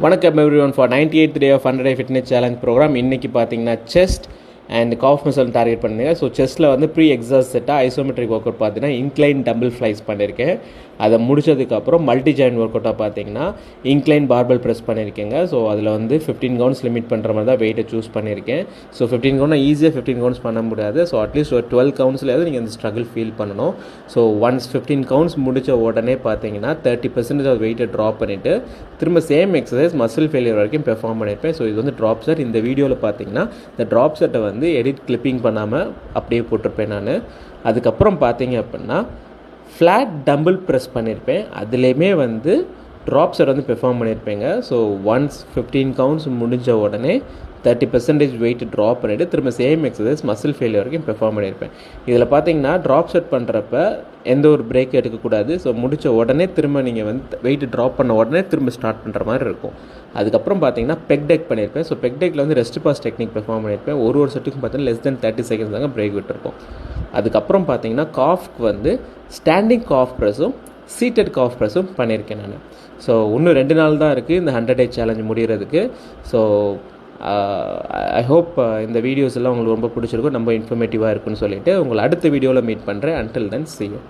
வணக்கம் everyone for 98th day of 100 day fitness challenge programme. இன்றைக்கி பார்த்தீங்கன்னா chest and calf muscle target பண்ணிருக்கேன். So செஸ்ட்டில் வந்து ப்ரீ எக்ஸாஸ் செட்டாக ஐசோமெட்ரிக் ஒர்க் அவுட் பார்த்தீங்கன்னா இன்க்ளைன் டம்பிள் ஃப்ளைஸ் பண்ணியிருக்கேன். அதை முடிச்சதுக்கப்புறம் மல்டி ஜாயின்ட் ஒர்க் அவுட்டாக பார்த்தீங்கன்னா இன்க்ளைன் பார்பல் ப்ரெஸ் பண்ணியிருக்கேங்க. ஸோ அதில் வந்து 15 கவுண்ட்ஸ் லிமிட் பண்ணுற மாதிரி தான் வெயிட்டை சூஸ் பண்ணியிருக்கேன். ஸோ 15 கவுண்ட் ஈஸியாக 15 கவுண்ட்ஸ் பண்ண முடியாது. ஸோ அட்லீஸ்ட் ஒரு 12 கவுண்ட்ஸ்லையாவது நீங்கள் அந்த ஸ்ட்ரகிள் ஃபீல் பண்ணணும். ஸோ ஒன்ஸ் 15 கவுண்ட்ஸ் முடித்த உடனே பார்த்தீங்கன்னா 30% ஆஃப் வெயிட்டை ட்ராப் பண்ணிவிட்டு திரும்ப சேம் எக்ஸசைஸ் மசில் ஃபெயிலியர் வரைக்கும் பெர்ஃபார்ம் பண்ணியிருப்பேன். ஸோ இது வந்து ட்ராப் செட். இந்த வீடியோவில் பார்த்தீங்கன்னா இந்த ட்ராப் செட்டை வந்து எடிட் கிளிப்பிங் பண்ணாமல் அப்படியே போட்டிருப்பேன் நான். அதுக்கப்புறம் பார்த்தீங்க அப்படின்னா ஃப்ளாட் டம்பிள் ப்ரெஸ் பண்ணியிருப்பேன். அதுலேயுமே வந்து ட்ராப் செட் வந்து பெர்ஃபார்ம் பண்ணியிருப்பேங்க. ஸோ ஒன்ஸ் 15 கவுண்ட்ஸ் முடிஞ்ச உடனே 30% வெயிட் ட்ராப் பண்ணிவிட்டு திரும்ப சேம் எக்ஸசைஸ் மசில் ஃபெயிலியர் வரைக்கும் பெர்ஃபார்ம் பண்ணியிருப்பேன். இதில் பார்த்தீங்கன்னா ட்ராப் செட் பண்ணுறப்ப எந்த ஒரு பிரேக் எடுக்கக்கூடாது. ஸோ முடித்த உடனே திரும்ப நீங்கள் வந்து வெயிட் ட்ராப் பண்ண உடனே திரும்ப ஸ்டார்ட் பண்ணுற மாதிரி இருக்கும். அதுக்கப்புறம் பார்த்தீங்கன்னா பெக் டெக் பண்ணியிருப்பேன். ஸோ பெக் டெக்கில் வந்து ரெஸ்ட் பாஸ் டெக்னிக் பெர்ஃபார்ம் பண்ணியிருப்பேன். ஒரு செட்டுக்கும் பார்த்தீங்கன்னா less than 30 seconds தாங்க பிரேக் விட்டுருக்கும். அதுக்கப்புறம் பார்த்தீங்கன்னா காஃப்க்கு வந்து ஸ்டாண்டிங் காஃப் ப்ரெஸ்ஸும் சீட்டட் காஃப் ப்ரெஸ்ஸும் பண்ணியிருக்கேன் நான். ஸோ இன்னும் 2 நாள் தான் இருக்குது இந்த 100 டே சேலஞ்ச் முடிகிறதுக்கு. ஸோ ஐ ஹோப் இந்த வீடியோஸ் எல்லாம் உங்களுக்கு ரொம்ப பிடிச்சிருக்கும், ரொம்ப இன்ஃபர்மேட்டிவாக இருக்குன்னு சொல்லிட்டு உங்களை அடுத்த வீடியோவில் மீட் பண்ணுறேன். until then see you.